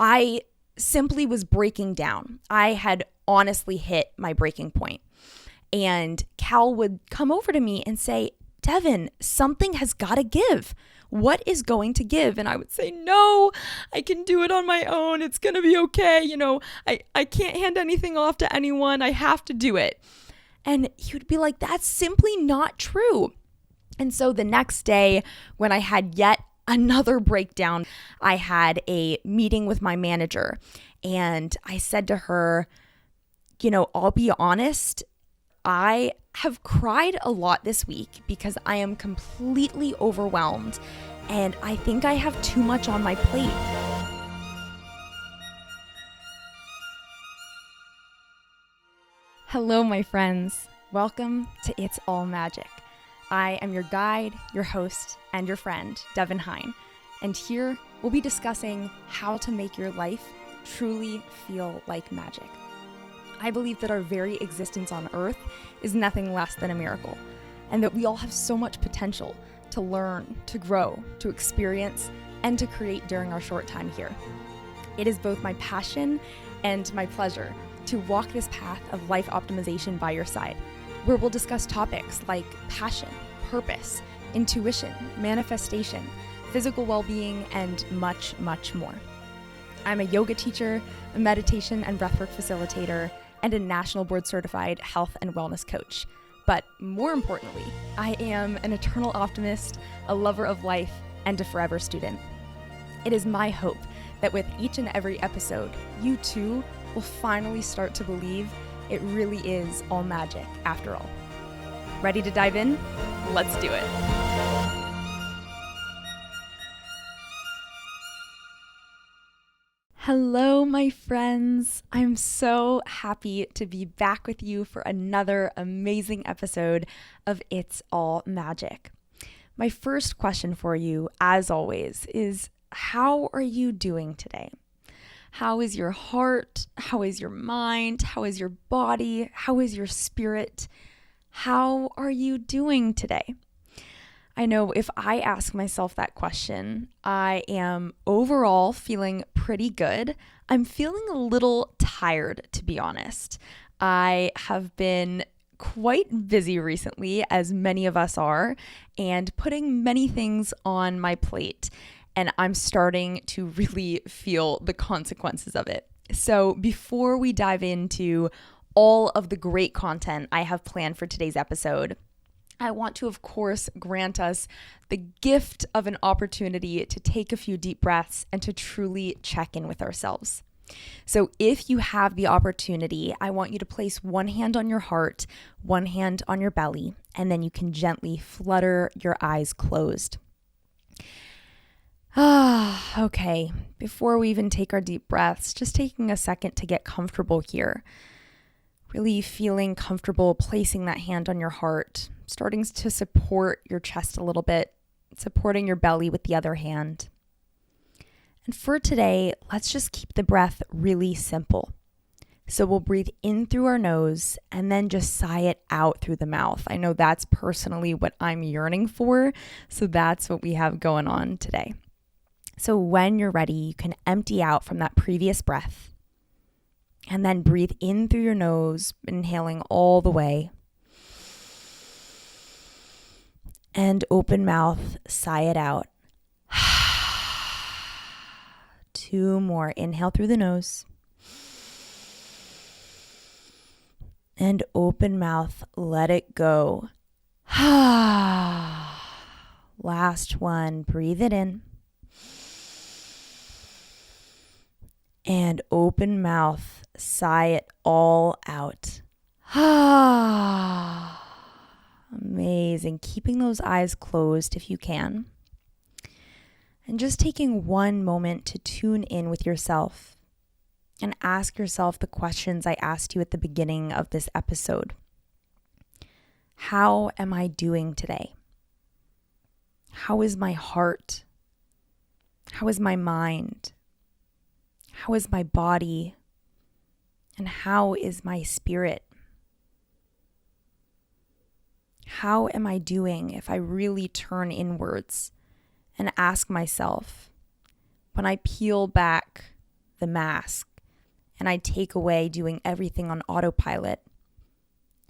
I simply was breaking down. I had honestly hit my breaking point. And Cal would come over to me and say, Devin, something has got to give. What is going to give? And I would say, no, I can do it on my own. It's going to be okay. I can't hand anything off to anyone. I have to do it. And he would be like, that's simply not true. And so the next day, when I had yet another breakdown, I had a meeting with my manager. And I said to her, I'll be honest, I have cried a lot this week because I am completely overwhelmed and I think I have too much on my plate. Hello, my friends. Welcome to It's All Magic. I am your guide, your host, and your friend, Devin Hine. And here we'll be discussing how to make your life truly feel like magic. I believe that our very existence on earth is nothing less than a miracle, and that we all have so much potential to learn, to grow, to experience, and to create during our short time here. It is both my passion and my pleasure to walk this path of life optimization by your side, where we'll discuss topics like passion, purpose, intuition, manifestation, physical well-being, and much, much more. I'm a yoga teacher, a meditation and breathwork facilitator, and a national board certified health and wellness coach. But more importantly, I am an eternal optimist, a lover of life, and a forever student. It is my hope that with each and every episode, you too will finally start to believe it really is all magic after all. Ready to dive in? Let's do it. Hello, my friends. I'm so happy to be back with you for another amazing episode of It's All Magic. My first question for you, as always, is how are you doing today? How is your heart? How is your mind? How is your body? How is your spirit? How are you doing today? I know if I ask myself that question, I am overall feeling pretty good. I'm feeling a little tired, to be honest. I have been quite busy recently, as many of us are, and putting many things on my plate. And I'm starting to really feel the consequences of it. So before we dive into all of the great content I have planned for today's episode, I want to, of course, grant us the gift of an opportunity to take a few deep breaths and to truly check in with ourselves. So if you have the opportunity, I want you to place one hand on your heart, one hand on your belly, and then you can gently flutter your eyes closed. Okay. Before we even take our deep breaths, just taking a second to get comfortable here. Really feeling comfortable placing that hand on your heart, starting to support your chest a little bit, supporting your belly with the other hand. And for today, let's just keep the breath really simple. So we'll breathe in through our nose and then just sigh it out through the mouth. I know that's personally what I'm yearning for, so that's what we have going on today. So when you're ready, you can empty out from that previous breath and then breathe in through your nose, inhaling all the way. And open mouth, sigh it out. 2 more. Inhale through the nose. And open mouth, let it go. Last one, breathe it in. And open mouth, sigh it all out. Amazing. Keeping those eyes closed if you can. And just taking one moment to tune in with yourself and ask yourself the questions I asked you at the beginning of this episode. How am I doing today? How is my heart? How is my mind? How is my body? And how is my spirit? How am I doing if I really turn inwards and ask myself, when I peel back the mask and I take away doing everything on autopilot,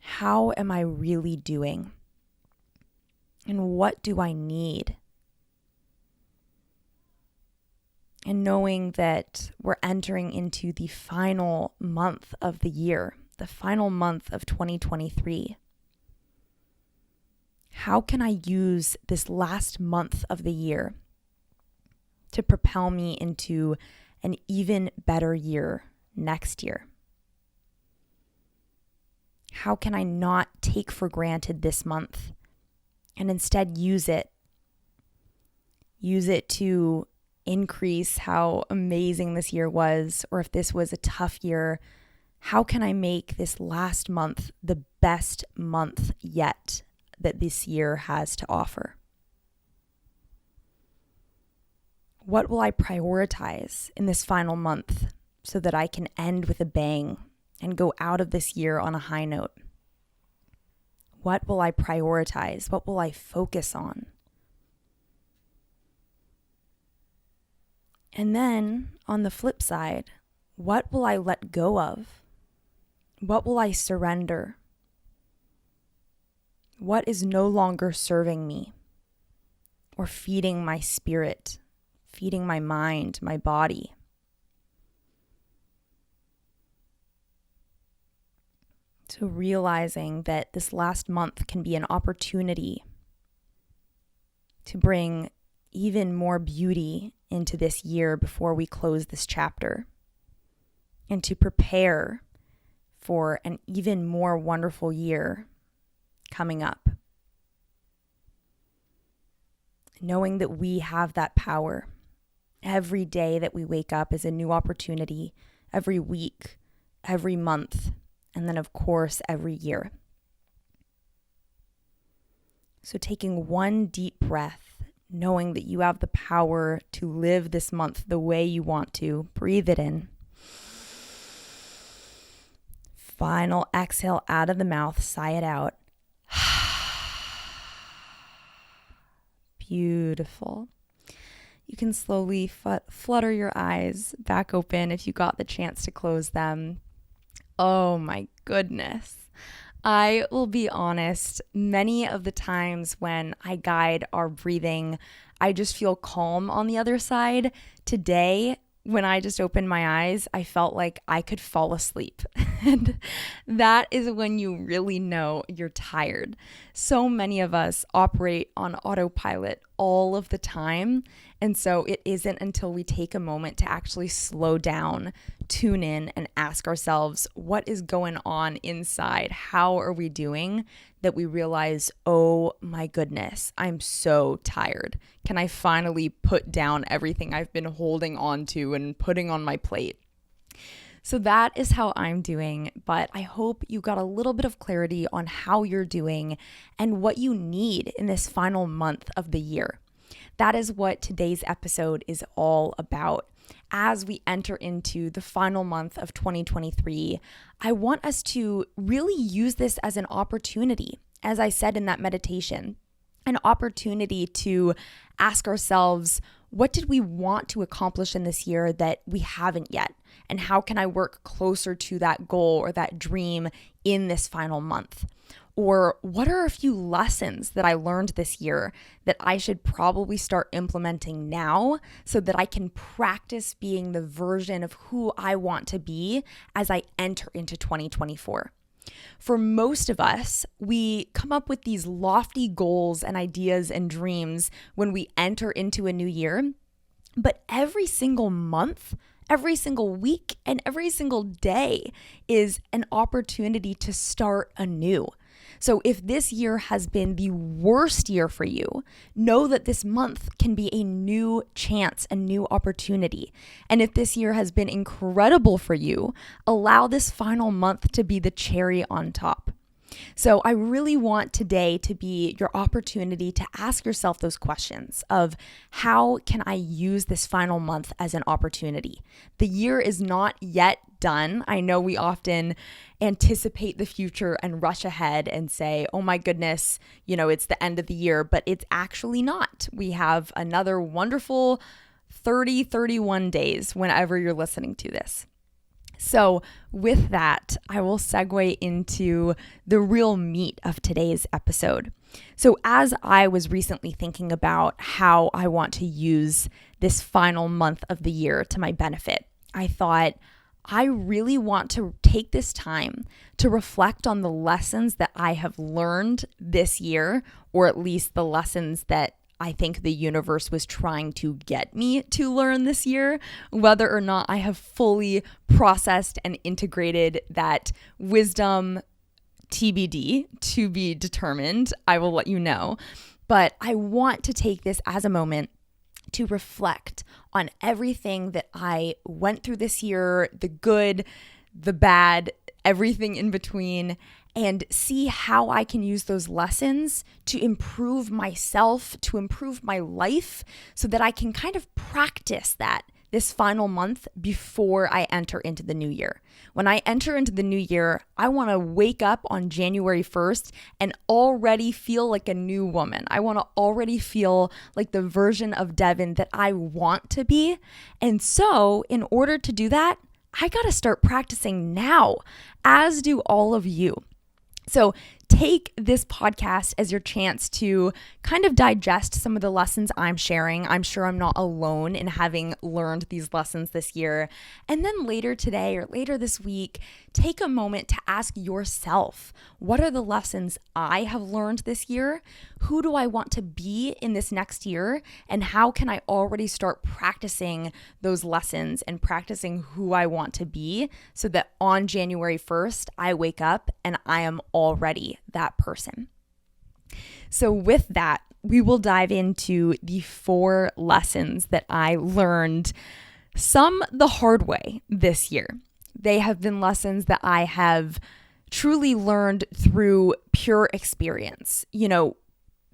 how am I really doing? And what do I need? And knowing that we're entering into the final month of the year, the final month of 2023. How can I use this last month of the year to propel me into an even better year next year? How can I not take for granted this month and instead use it to increase how amazing this year was, or if this was a tough year, how can I make this last month the best month yet that this year has to offer? What will I prioritize in this final month so that I can end with a bang and go out of this year on a high note? What will I prioritize? What will I focus on? And then on the flip side, what will I let go of? What will I surrender? What is no longer serving me or feeding my spirit, feeding my mind, my body? So realizing that this last month can be an opportunity to bring even more beauty into this year before we close this chapter, and to prepare for an even more wonderful year coming up. Knowing that we have that power. Every day that we wake up is a new opportunity, every week, every month, and then of course every year. So taking one deep breath, knowing that you have the power to live this month the way you want to. Breathe it in. Final exhale out of the mouth, sigh it out. Beautiful. You can slowly flutter your eyes back open if you got the chance to close them. Oh my goodness. I will be honest, many of the times when I guide our breathing, I just feel calm on the other side. Today, when I just opened my eyes, I felt like I could fall asleep. And that is when you really know you're tired. So many of us operate on autopilot all of the time. And so it isn't until we take a moment to actually slow down, tune in, and ask ourselves, what is going on inside? How are we doing? That we realize, oh my goodness, I'm so tired. Can I finally put down everything I've been holding on to and putting on my plate? So that is how I'm doing, but I hope you got a little bit of clarity on how you're doing and what you need in this final month of the year. That is what today's episode is all about. As we enter into the final month of 2023, I want us to really use this as an opportunity, as I said in that meditation, an opportunity to ask ourselves, what did we want to accomplish in this year that we haven't yet? And how can I work closer to that goal or that dream in this final month? Or what are a few lessons that I learned this year that I should probably start implementing now so that I can practice being the version of who I want to be as I enter into 2024? For most of us, we come up with these lofty goals and ideas and dreams when we enter into a new year, but every single month, every single week, and every single day is an opportunity to start anew. So if this year has been the worst year for you, know that this month can be a new chance, a new opportunity. And if this year has been incredible for you, allow this final month to be the cherry on top. So I really want today to be your opportunity to ask yourself those questions of how can I use this final month as an opportunity? The year is not yet done. I know we often anticipate the future and rush ahead and say, oh my goodness, it's the end of the year, but it's actually not. We have another wonderful 31 days whenever you're listening to this. So with that, I will segue into the real meat of today's episode. So as I was recently thinking about how I want to use this final month of the year to my benefit, I thought I really want to take this time to reflect on the lessons that I have learned this year, or at least the lessons that I think the universe was trying to get me to learn this year. Whether or not I have fully processed and integrated that wisdom, TBD, to be determined, I will let you know. But I want to take this as a moment to reflect on everything that I went through this year, the good, the bad, everything in between, and see how I can use those lessons to improve myself, to improve my life, so that I can kind of practice that this final month before I enter into the new year. When I enter into the new year, I want to wake up on January 1st and already feel like a new woman. I want to already feel like the version of Devin that I want to be. And so in order to do that, I got to start practicing now, as do all of you. So take this podcast as your chance to kind of digest some of the lessons I'm sharing. I'm sure I'm not alone in having learned these lessons this year. And then later today or later this week, take a moment to ask yourself, what are the lessons I have learned this year? Who do I want to be in this next year? And how can I already start practicing those lessons and practicing who I want to be so that on January 1st, I wake up and I am already that person. So with that, we will dive into the 4 lessons that I learned, some the hard way this year. They have been lessons that I have truly learned through pure experience. You know,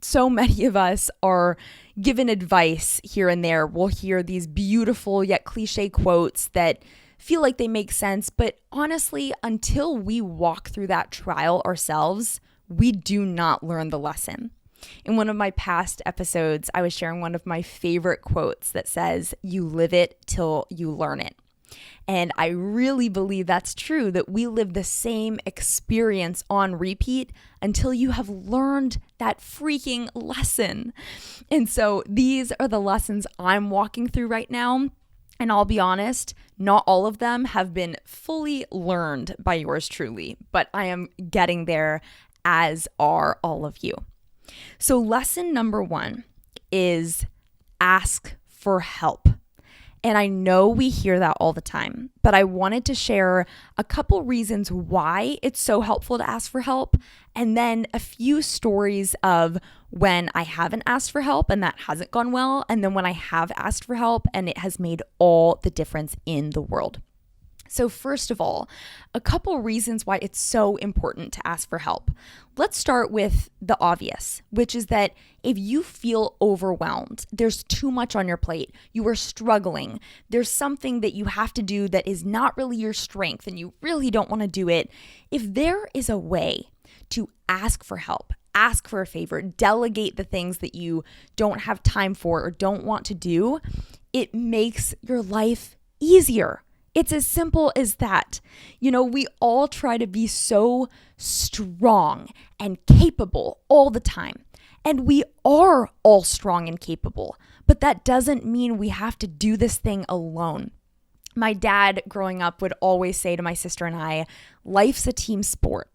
so many of us are given advice here and there. We'll hear these beautiful yet cliche quotes that feel like they make sense, but honestly, until we walk through that trial ourselves, we do not learn the lesson. In one of my past episodes, I was sharing one of my favorite quotes that says, "You live it till you learn it." And I really believe that's true, that we live the same experience on repeat until you have learned that freaking lesson. And so these are the lessons I'm walking through right now. And I'll be honest, not all of them have been fully learned by yours truly, but I am getting there, as are all of you. So lesson number 1 is ask for help. And I know we hear that all the time, but I wanted to share a couple reasons why it's so helpful to ask for help, and then a few stories of when I haven't asked for help and that hasn't gone well, and then when I have asked for help and it has made all the difference in the world. So first of all, a couple reasons why it's so important to ask for help. Let's start with the obvious, which is that if you feel overwhelmed, there's too much on your plate, you are struggling, there's something that you have to do that is not really your strength and you really don't want to do it, if there is a way to ask for help, ask for a favor, delegate the things that you don't have time for or don't want to do, it makes your life easier. It's as simple as that. You know, we all try to be so strong and capable all the time. And we are all strong and capable, but that doesn't mean we have to do this thing alone. My dad growing up would always say to my sister and I, life's a team sport.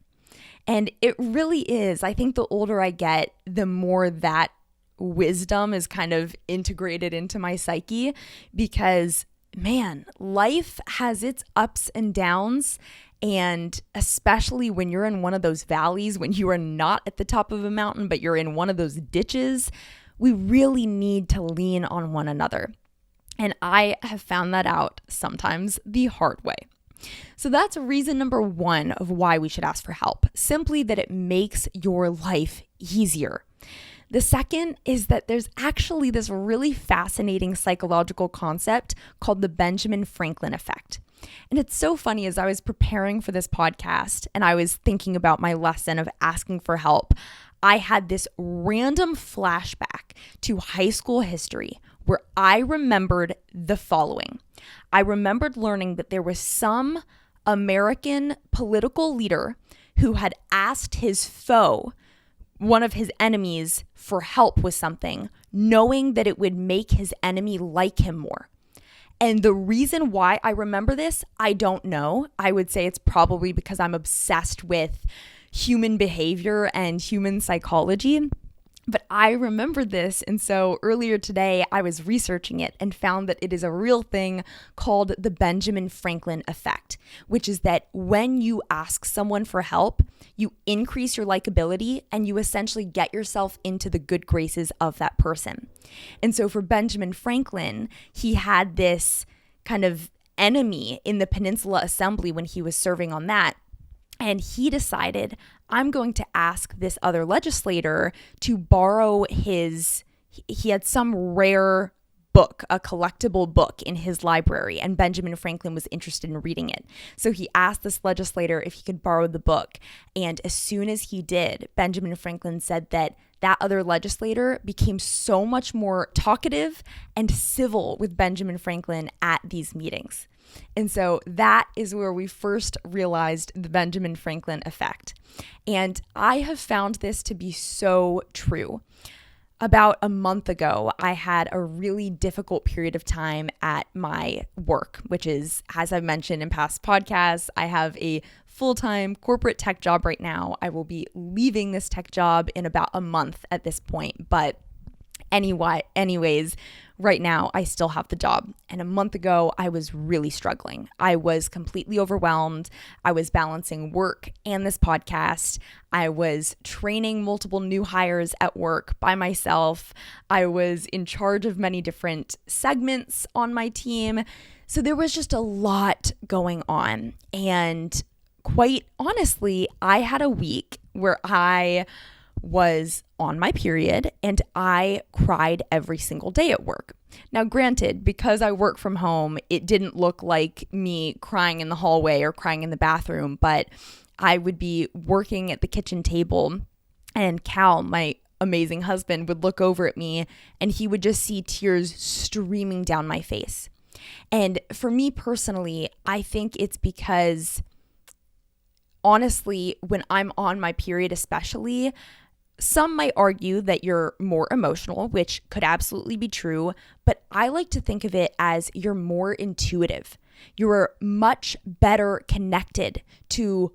And it really is. I think the older I get, the more that wisdom is kind of integrated into my psyche, because man, life has its ups and downs. And especially when you're in one of those valleys, when you are not at the top of a mountain, but you're in one of those ditches, we really need to lean on one another. And I have found that out sometimes the hard way. So that's reason number 1 of why we should ask for help, simply that it makes your life easier. The second is that there's actually this really fascinating psychological concept called the Benjamin Franklin effect. And it's so funny, as I was preparing for this podcast and I was thinking about my lesson of asking for help, I had this random flashback to high school history where I remembered the following. I remembered learning that there was some American political leader who had asked his foe, one of his enemies, for help with something, knowing that it would make his enemy like him more. And the reason why I remember this, I don't know. I would say it's probably because I'm obsessed with human behavior and human psychology. But I remembered this, and so earlier today I was researching it and found that it is a real thing called the Benjamin Franklin effect, which is that when you ask someone for help, you increase your likability and you essentially get yourself into the good graces of that person. And so for Benjamin Franklin, he had this kind of enemy in the Peninsula Assembly when he was serving on that. And he decided, I'm going to ask this other legislator to borrow he had some rare book, a collectible book in his library, and Benjamin Franklin was interested in reading it. So he asked this legislator if he could borrow the book. And as soon as he did, Benjamin Franklin said that other legislator became so much more talkative and civil with Benjamin Franklin at these meetings. And so that is where we first realized the Benjamin Franklin effect. And I have found this to be so true. About a month ago, I had a really difficult period of time at my work, which is, as I've mentioned in past podcasts, I have a full-time corporate tech job right now. I will be leaving this tech job in about a month at this point, but anyways, right now I still have the job. And a month ago, I was really struggling. I was completely overwhelmed. I was balancing work and this podcast. I was training multiple new hires at work by myself. I was in charge of many different segments on my team. So there was just a lot going on. And quite honestly, I had a week where I was on my period and I cried every single day at work. Now, granted, because I work from home, it didn't look like me crying in the hallway or crying in the bathroom, but I would be working at the kitchen table and Cal, my amazing husband, would look over at me and he would just see tears streaming down my face. And for me personally, I think it's because honestly, when I'm on my period especially, some might argue that you're more emotional, which could absolutely be true, but I like to think of it as you're more intuitive. You're much better connected to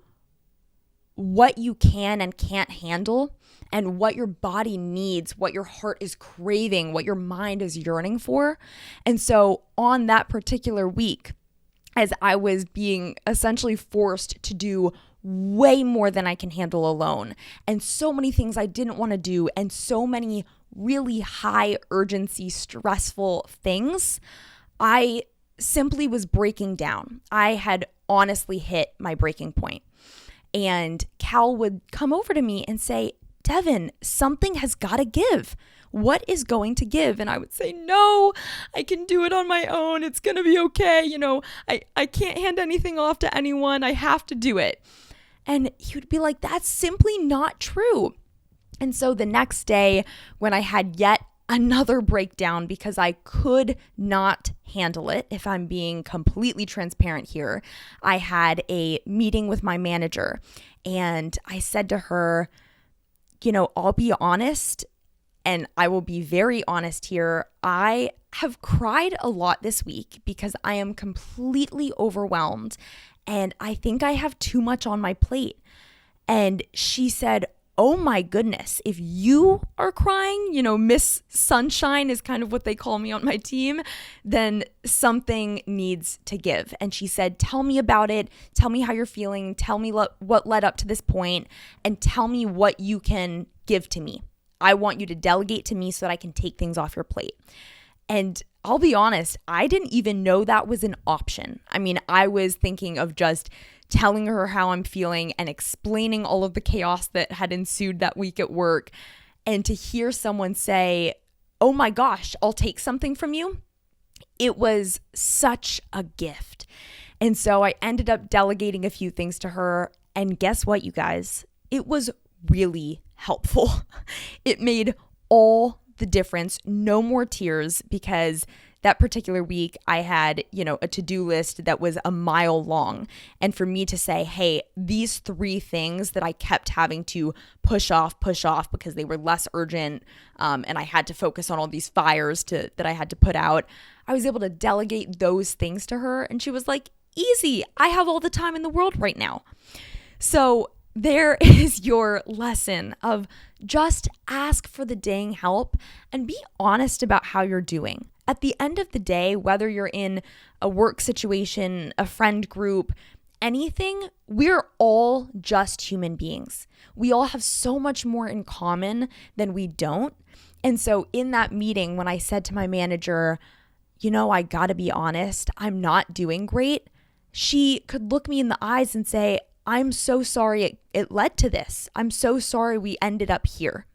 what you can and can't handle and what your body needs, what your heart is craving, what your mind is yearning for. And so on that particular week, as I was being essentially forced to do way more than I can handle alone, and so many things I didn't want to do, and so many really high urgency, stressful things, I simply was breaking down. I had honestly hit my breaking point. And Cal would come over to me and say, Devin, something has got to give. What is going to give? And I would say, no, I can do it on my own. It's going to be okay. I can't hand anything off to anyone. I have to do it. And he would be like, that's simply not true. And so the next day when I had yet another breakdown because I could not handle it, if I'm being completely transparent here, I had a meeting with my manager and I said to her, I'll be honest, and I will be very honest here. I have cried a lot this week because I am completely overwhelmed and I think I have too much on my plate. And she said, oh my goodness, if you are crying, Miss Sunshine is kind of what they call me on my team, then something needs to give. And she said, tell me about it. Tell me how you're feeling. Tell me what led up to this point and tell me what you can give to me. I want you to delegate to me so that I can take things off your plate. And I'll be honest, I didn't even know that was an option. I mean, I was thinking of just telling her how I'm feeling and explaining all of the chaos that had ensued that week at work. And to hear someone say, oh my gosh, I'll take something from you, it was such a gift. And so I ended up delegating a few things to her. And guess what, you guys? It was really helpful. It made all the difference. No more tears, because that particular week I had, a to-do list that was a mile long. And for me to say, hey, these 3 things that I kept having to push off because they were less urgent, and I had to focus on all these fires that I had to put out, I was able to delegate those things to her. And she was like, easy, I have all the time in the world right now. So there is your lesson of just ask for the dang help and be honest about how you're doing. At the end of the day, whether you're in a work situation, a friend group, anything, we're all just human beings. We all have so much more in common than we don't. And so in that meeting, when I said to my manager, I gotta be honest, I'm not doing great, she could look me in the eyes and say, I'm so sorry it led to this. I'm so sorry we ended up here.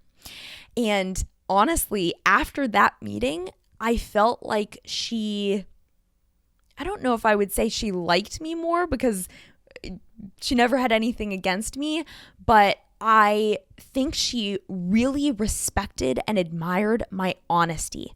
And honestly, after that meeting, I felt like I don't know if I would say she liked me more, because she never had anything against me, but I think she really respected and admired my honesty.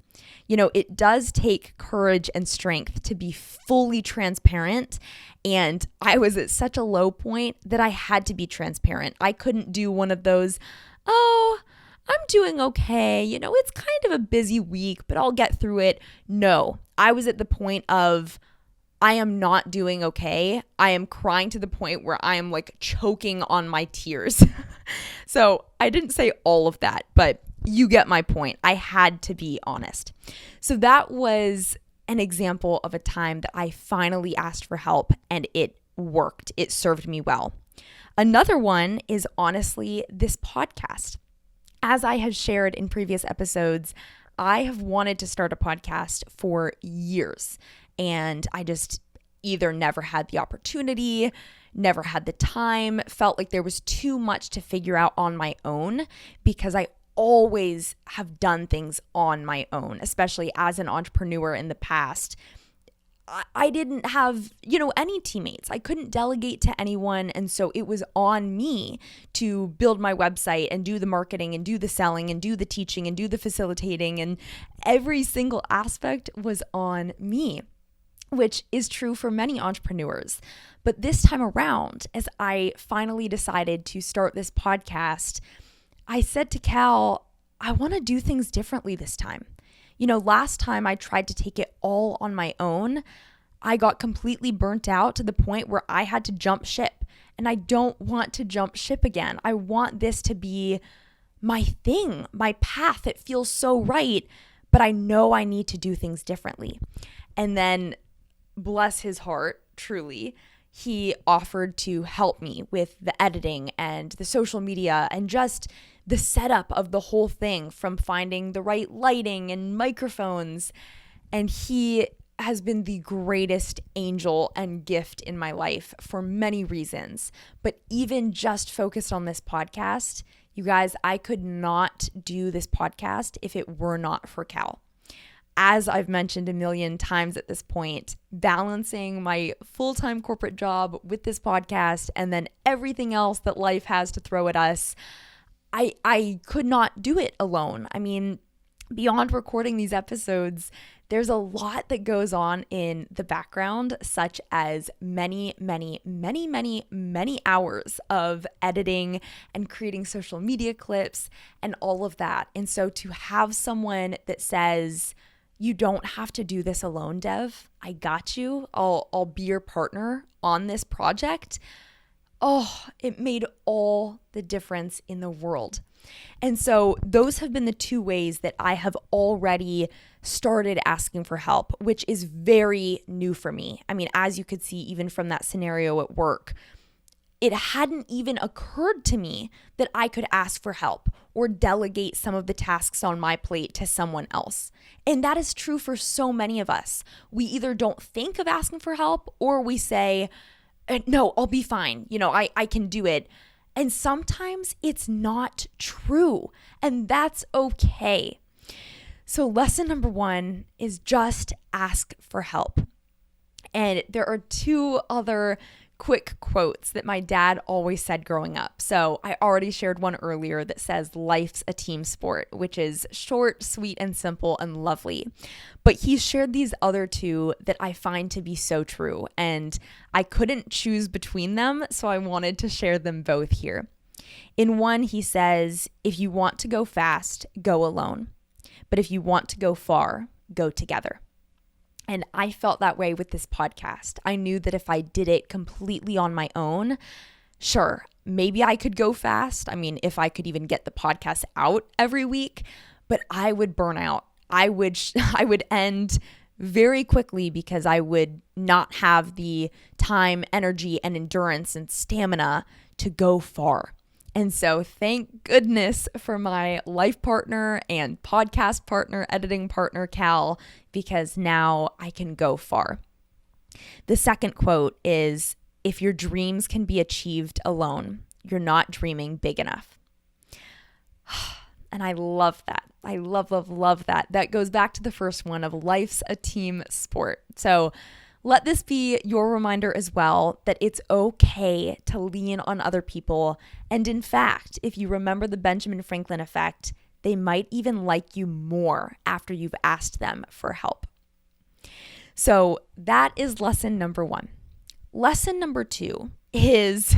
It does take courage and strength to be fully transparent. And I was at such a low point that I had to be transparent. I couldn't do one of those, oh, I'm doing okay. It's kind of a busy week, but I'll get through it. No, I was at the point of, I am not doing okay. I am crying to the point where I am like choking on my tears. So I didn't say all of that, but you get my point. I had to be honest. So that was an example of a time that I finally asked for help and it worked. It served me well. Another one is honestly this podcast. As I have shared in previous episodes, I have wanted to start a podcast for years, and I just either never had the opportunity, never had the time, felt like there was too much to figure out on my own, because I always have done things on my own, especially as an entrepreneur in the past. I didn't have, any teammates. I couldn't delegate to anyone. And so it was on me to build my website and do the marketing and do the selling and do the teaching and do the facilitating. And every single aspect was on me, which is true for many entrepreneurs. But this time around, as I finally decided to start this podcast, I said to Cal, I want to do things differently this time. Last time I tried to take it all on my own, I got completely burnt out to the point where I had to jump ship. And I don't want to jump ship again. I want this to be my thing, my path. It feels so right, but I know I need to do things differently. And then, bless his heart, truly, he offered to help me with the editing and the social media and just the setup of the whole thing, from finding the right lighting and microphones. And he has been the greatest angel and gift in my life for many reasons. But even just focused on this podcast, you guys, I could not do this podcast if it were not for Cal. As I've mentioned a million times at this point, balancing my full-time corporate job with this podcast and then everything else that life has to throw at us, I could not do it alone. I mean, beyond recording these episodes, there's a lot that goes on in the background, such as many hours of editing and creating social media clips and all of that. And so to have someone that says, you don't have to do this alone, Dev. I got you. I'll be your partner on this project. Oh, it made all the difference in the world. And so those have been the 2 ways that I have already started asking for help, which is very new for me. I mean, as you could see, even from that scenario at work, it hadn't even occurred to me that I could ask for help or delegate some of the tasks on my plate to someone else. And that is true for so many of us. We either don't think of asking for help, or we say, no, I'll be fine. I can do it. And sometimes it's not true, and that's okay. So lesson number 1 is just ask for help. And there are 2 other quick quotes that my dad always said growing up. So I already shared one earlier that says, "Life's a team sport," which is short, sweet, and simple and lovely. But he shared these other two that I find to be so true, and I couldn't choose between them, so I wanted to share them both here. In one, he says, "If you want to go fast, go alone. But if you want to go far, go together." And I felt that way with this podcast. I knew that if I did it completely on my own, sure, maybe I could go fast. I mean, if I could even get the podcast out every week, but I would burn out. I would end very quickly because I would not have the time, energy, and endurance and stamina to go far. And so thank goodness for my life partner and podcast partner, editing partner, Cal, because now I can go far. The second quote is, "If your dreams can be achieved alone, you're not dreaming big enough." And I love that. I love that. That goes back to the first one of life's a team sport. So let this be your reminder as well that it's okay to lean on other people. And in fact, if you remember the Benjamin Franklin effect, they might even like you more after you've asked them for help. So that is lesson number 1. Lesson number 2 is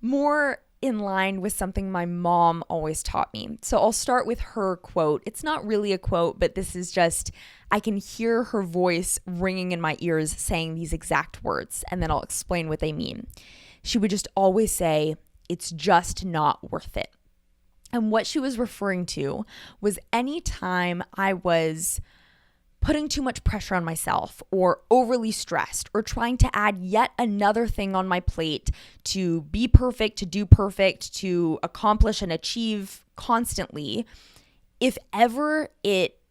more in line with something my mom always taught me. So I'll start with her quote. It's not really a quote, but this is just, I can hear her voice ringing in my ears saying these exact words, and then I'll explain what they mean. She would just always say, "It's just not worth it." And what she was referring to was any time I was putting too much pressure on myself or overly stressed or trying to add yet another thing on my plate to be perfect, to do perfect, to accomplish and achieve constantly, if ever it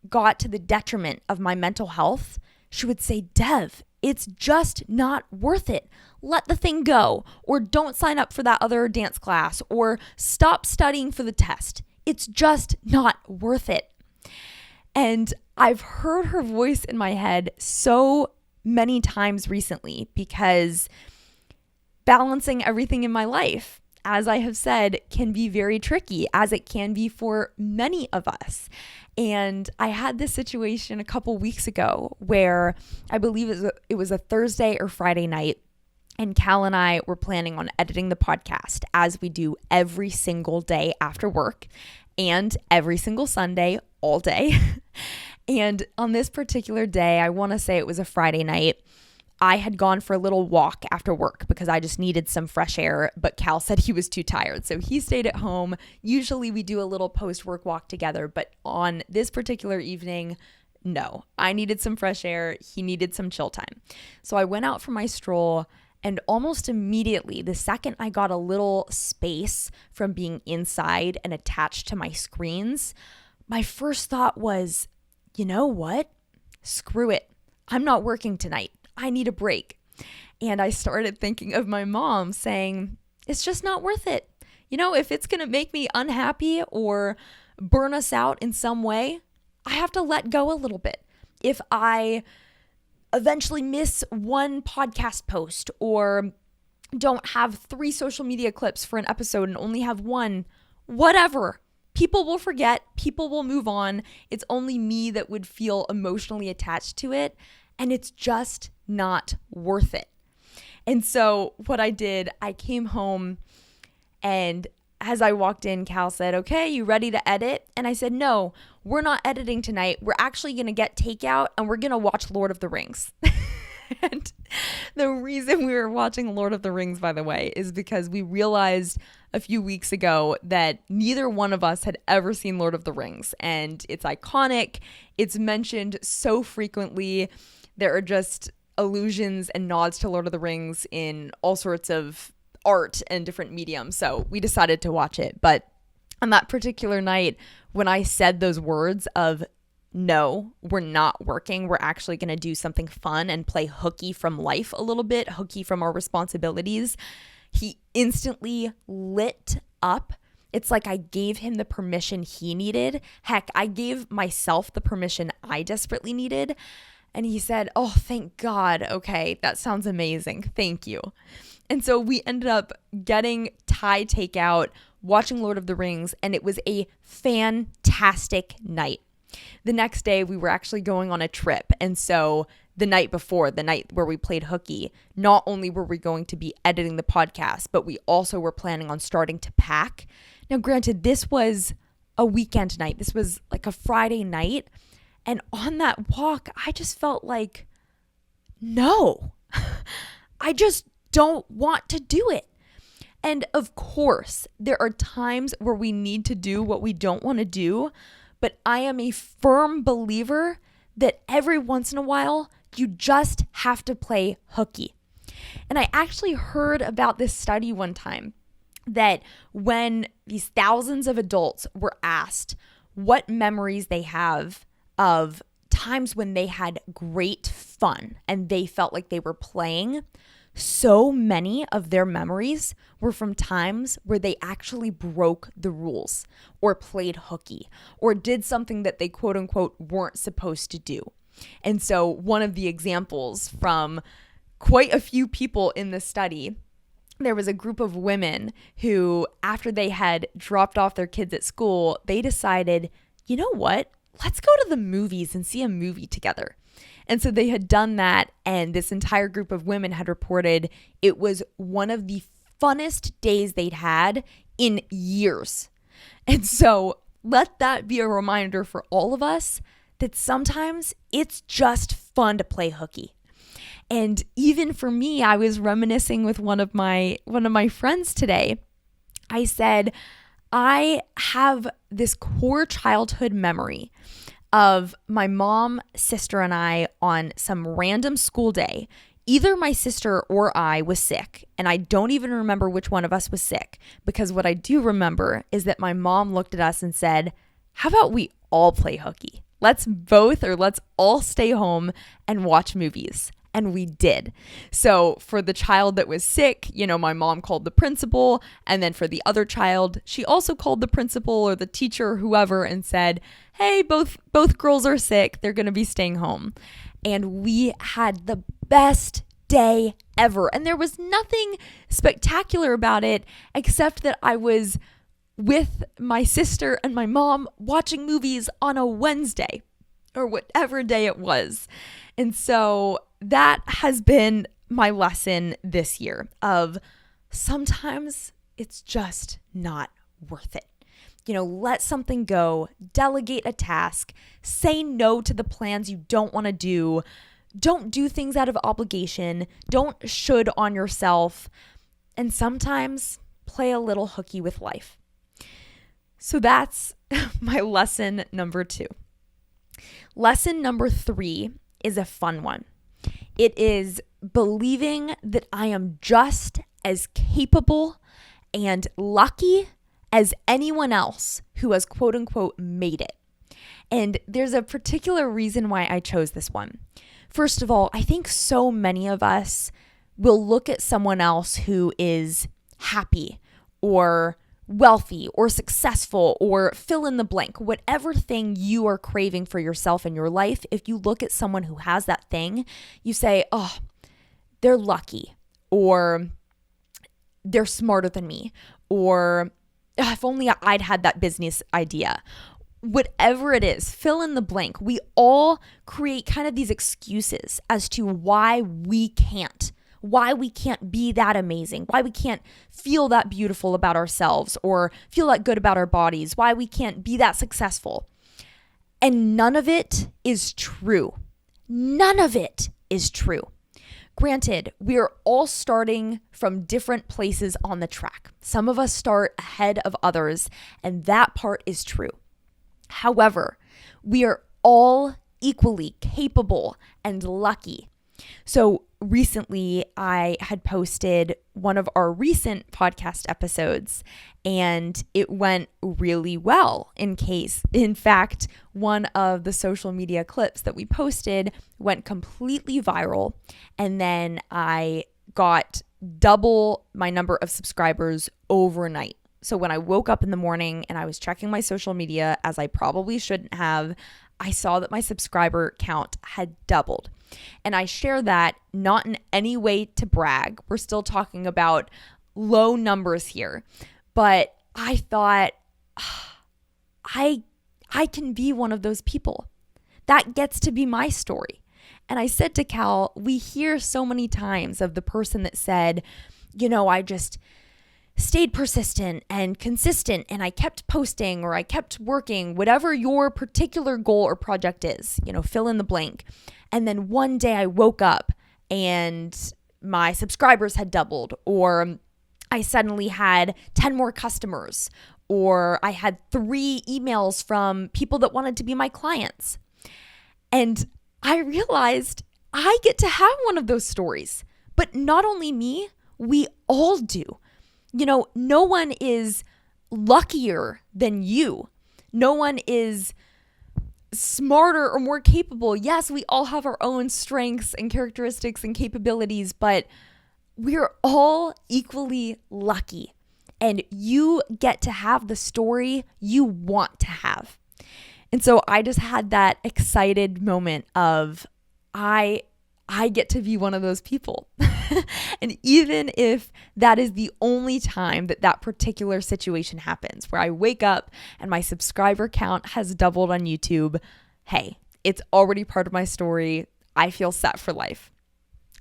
got to the detriment of my mental health, she would say, "Dev, it's just not worth it. Let the thing go, or don't sign up for that other dance class, or stop studying for the test. It's just not worth it." And I've heard her voice in my head so many times recently because balancing everything in my life, as I have said, can be very tricky, as it can be for many of us. And I had this situation a couple weeks ago where I believe it was a Thursday or Friday night, and Cal and I were planning on editing the podcast as we do every single day after work and every single Sunday all day. And on this particular day, I want to say it was a Friday night, I had gone for a little walk after work because I just needed some fresh air, but Cal said he was too tired, so he stayed at home. Usually we do a little post-work walk together, but on this particular evening, no. I needed some fresh air. He needed some chill time. So I went out for my stroll, and almost immediately, the second I got a little space from being inside and attached to my screens, my first thought was, you know what? Screw it. I'm not working tonight. I need a break. And I started thinking of my mom saying, it's just not worth it. You know, if it's going to make me unhappy or burn us out in some way, I have to let go a little bit. If I eventually miss one podcast post or don't have 3 social media clips for an episode and only have one, whatever. People will forget. People will move on. It's only me that would feel emotionally attached to it. And it's just not worth it. And so what I did, I came home, and as I walked in, Cal said, "Okay, you ready to edit?" And I said, "No, we're not editing tonight. We're actually going to get takeout and we're going to watch Lord of the Rings." And the reason we were watching Lord of the Rings, by the way, is because we realized a few weeks ago that neither one of us had ever seen Lord of the Rings. And it's iconic. It's mentioned so frequently. There are just allusions and nods to Lord of the Rings in all sorts of art and different mediums. So we decided to watch it. But on that particular night, when I said those words of, "No, we're not working. We're actually going to do something fun and play hooky from life a little bit, hooky from our responsibilities," he instantly lit up. It's like I gave him the permission he needed. Heck, I gave myself the permission I desperately needed. And he said, "Oh, thank God. Okay, that sounds amazing. Thank you." And so we ended up getting Thai takeout, watching Lord of the Rings, and it was a fantastic night. The next day, we were actually going on a trip. And so the night before, the night where we played hooky, not only were we going to be editing the podcast, but we also were planning on starting to pack. Now, granted, this was a weekend night. This was like a Friday night. And on that walk, I just felt like, no, I just don't want to do it. And of course, there are times where we need to do what we don't want to do, but I am a firm believer that every once in a while, you just have to play hooky. And I actually heard about this study one time that when these thousands of adults were asked what memories they have of times when they had great fun and they felt like they were playing, so many of their memories were from times where they actually broke the rules or played hooky or did something that they quote unquote weren't supposed to do. And so one of the examples from quite a few people in the study, there was a group of women who, after they had dropped off their kids at school, they decided, you know what? Let's go to the movies and see a movie together. And so they had done that, and this entire group of women had reported it was one of the funnest days they'd had in years. And so let that be a reminder for all of us that sometimes it's just fun to play hooky. And even for me, I was reminiscing with one of my friends today. I said, I have this core childhood memory of my mom, sister, and I on some random school day. Either my sister or I was sick, and I don't even remember which one of us was sick, because what I do remember is that my mom looked at us and said, how about we all play hooky? Let's all stay home and watch movies. And we did. So for the child that was sick, my mom called the principal. And then for the other child, she also called the principal or the teacher or whoever and said, hey, both girls are sick. They're going to be staying home. And we had the best day ever. And there was nothing spectacular about it except that I was with my sister and my mom watching movies on a Wednesday or whatever day it was. And so that has been my lesson this year of sometimes it's just not worth it. Let something go, delegate a task, say no to the plans you don't want to do. Don't do things out of obligation. Don't should on yourself. And sometimes play a little hooky with life. So that's my lesson number 2. Lesson number 3 is a fun one. It is believing that I am just as capable and lucky as anyone else who has quote unquote made it. And there's a particular reason why I chose this one. First of all, I think so many of us will look at someone else who is happy or wealthy or successful or fill in the blank, whatever thing you are craving for yourself in your life. If you look at someone who has that thing, you say, oh, they're lucky, or they're smarter than me, or if only I'd had that business idea. Whatever it is, fill in the blank. We all create kind of these excuses as to why we can't be that amazing, why we can't feel that beautiful about ourselves or feel that good about our bodies, why we can't be that successful. And none of it is true. None of it is true. Granted, we are all starting from different places on the track. Some of us start ahead of others, and that part is true. However, we are all equally capable and lucky. So recently, I had posted one of our recent podcast episodes, and it went really well. In fact, one of the social media clips that we posted went completely viral, and then I got double my number of subscribers overnight. So when I woke up in the morning and I was checking my social media, as I probably shouldn't have, I saw that my subscriber count had doubled. And I share that not in any way to brag. We're still talking about low numbers here. But I thought, I can be one of those people. That gets to be my story. And I said to Cal, we hear so many times of the person that said, I just stayed persistent and consistent and I kept posting or I kept working, whatever your particular goal or project is, fill in the blank. And then one day I woke up and my subscribers had doubled, or I suddenly had 10 more customers, or I had 3 emails from people that wanted to be my clients. And I realized I get to have one of those stories, but not only me, we all do. No one is luckier than you. No one is smarter or more capable. Yes, we all have our own strengths and characteristics and capabilities, but we're all equally lucky. And you get to have the story you want to have. And so I just had that excited moment of I get to be one of those people. And even if that is the only time that particular situation happens, where I wake up and my subscriber count has doubled on YouTube, hey, it's already part of my story. I feel set for life.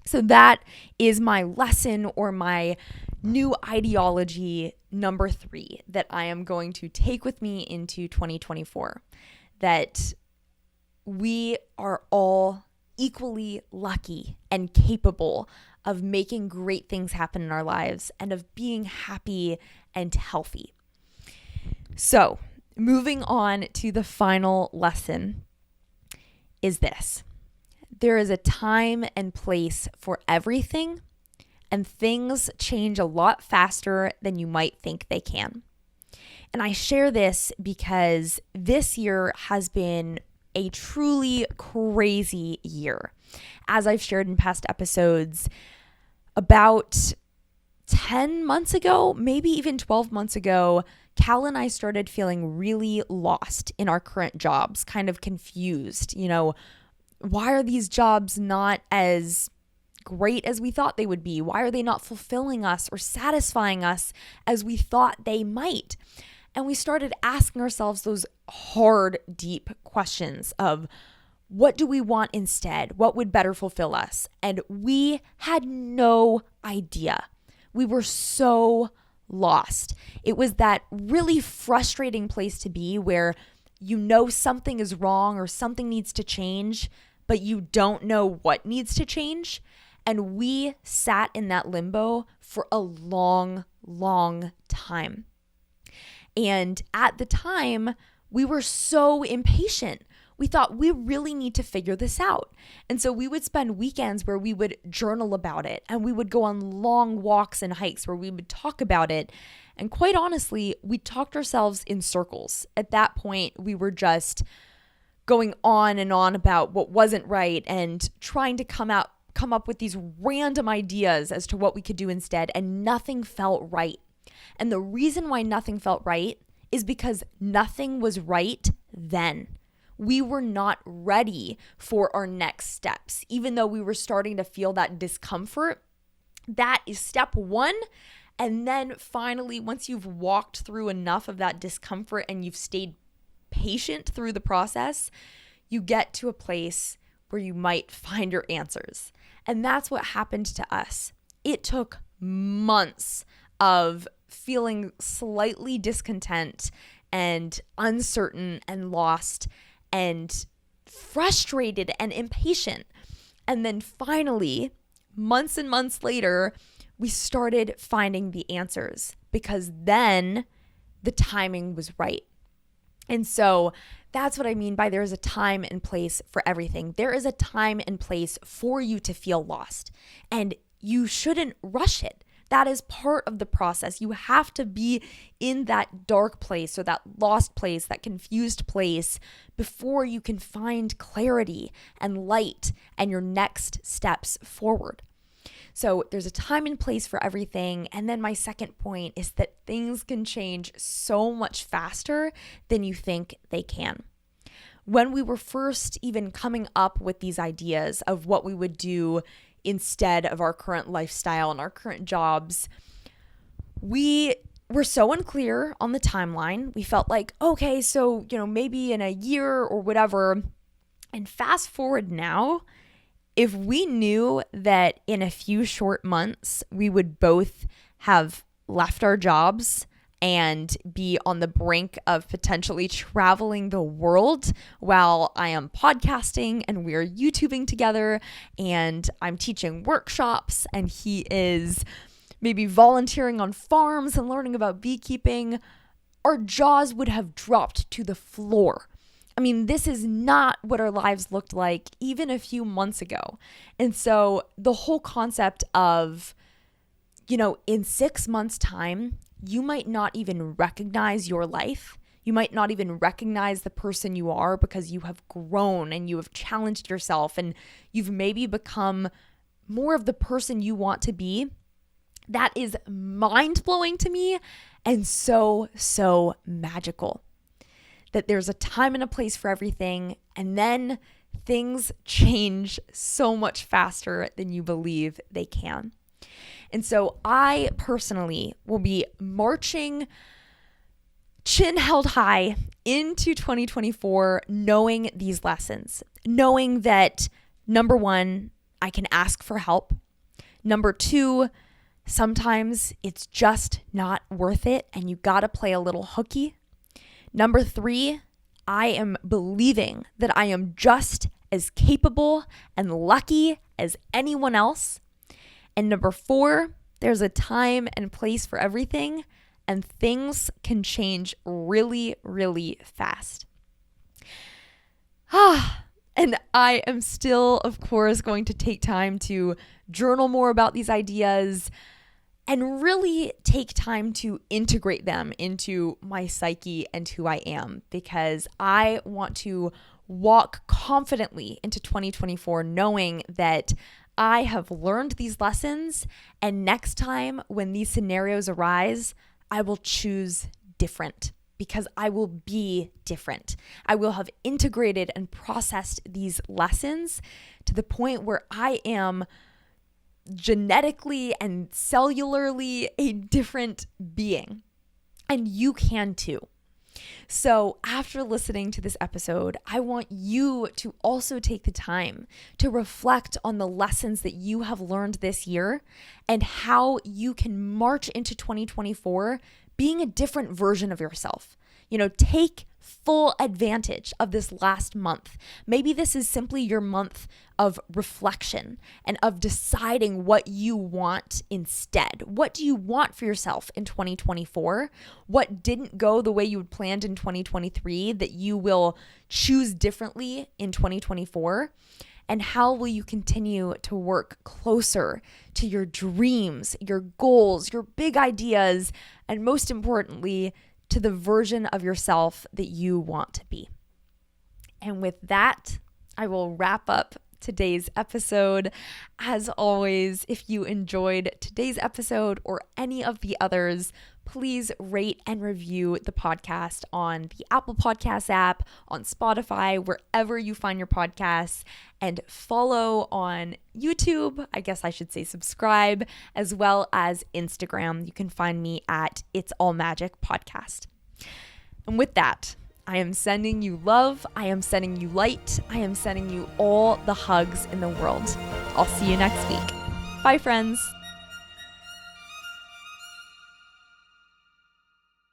So that is my lesson, or my new ideology number 3 that I am going to take with me into 2024. That we are all equally lucky and capable of making great things happen in our lives and of being happy and healthy. So, moving on to the final lesson is this. There is a time and place for everything, and things change a lot faster than you might think they can. And I share this because this year has been a truly crazy year. As I've shared in past episodes, about 10 months ago, maybe even 12 months ago, Cal and I started feeling really lost in our current jobs, kind of confused. Why are these jobs not as great as we thought they would be? Why are they not fulfilling us or satisfying us as we thought they might? And we started asking ourselves those hard, deep questions of, what do we want instead? What would better fulfill us? And we had no idea. We were so lost. It was that really frustrating place to be where something is wrong or something needs to change, but you don't know what needs to change. And we sat in that limbo for a long, long time. And at the time, we were so impatient. We thought we really need to figure this out. And so we would spend weekends where we would journal about it, and we would go on long walks and hikes where we would talk about it. And quite honestly, we talked ourselves in circles. At that point, we were just going on and on about what wasn't right and trying to come up with these random ideas as to what we could do instead, and nothing felt right. And the reason why nothing felt right is because nothing was right then. We were not ready for our next steps. Even though we were starting to feel that discomfort, that is step 1. And then finally, once you've walked through enough of that discomfort and you've stayed patient through the process, you get to a place where you might find your answers. And that's what happened to us. It took months of feeling slightly discontent and uncertain and lost and frustrated and impatient. And then finally, months and months later, we started finding the answers, because then the timing was right. And so that's what I mean by there is a time and place for everything. There is a time and place for you to feel lost, and you shouldn't rush it. That is part of the process. You have to be in that dark place or that lost place, that confused place, before you can find clarity and light and your next steps forward. So there's a time and place for everything. And then my second point is that things can change so much faster than you think they can. when we were first even coming up with these ideas of what we would do instead of our current lifestyle and our current jobs, we were so unclear on the timeline. We felt like, okay, so, maybe in a year or whatever. And fast forward now, if we knew that in a few short months, we would both have left our jobs and be on the brink of potentially traveling the world while I am podcasting and we're YouTubing together and I'm teaching workshops and he is maybe volunteering on farms and learning about beekeeping, our jaws would have dropped to the floor. I mean, this is not what our lives looked like even a few months ago. And so the whole concept of, in 6 months' time, you might not even recognize your life. You might not even recognize the person you are because you have grown and you have challenged yourself and you've maybe become more of the person you want to be. That is mind-blowing to me and so, so magical. That there's a time and a place for everything, and then things change so much faster than you believe they can. And so I personally will be marching chin held high into 2024, knowing these lessons, knowing that number one, I can ask for help. Number two, sometimes it's just not worth it and you gotta play a little hooky. Number three, I am believing that I am just as capable and lucky as anyone else. And number four, there's a time and place for everything, and things can change really, really fast. And I am still, of course, going to take time to journal more about these ideas and really take time to integrate them into my psyche and who I am, because I want to walk confidently into 2024 knowing that I have learned these lessons, and next time when these scenarios arise, I will choose different because I will be different. I will have integrated and processed these lessons to the point where I am genetically and cellularly a different being. And you can too. So after listening to this episode, I want you to also take the time to reflect on the lessons that you have learned this year and how you can march into 2024 being a different version of yourself. Take full advantage of this last month. Maybe this is simply your month of reflection and of deciding what you want instead. What do you want for yourself in 2024? What didn't go the way you had planned in 2023 that you will choose differently in 2024? And how will you continue to work closer to your dreams, your goals, your big ideas, and most importantly, to the version of yourself that you want to be? And with that, I will wrap up today's episode. As always, if you enjoyed today's episode or any of the others, please rate and review the podcast on the Apple Podcasts app, on Spotify, wherever you find your podcasts, and follow on YouTube. I guess I should say subscribe, as well as Instagram. You can find me at It's All Magic Podcast. And with that, I am sending you love. I am sending you light. I am sending you all the hugs in the world. I'll see you next week. Bye, friends.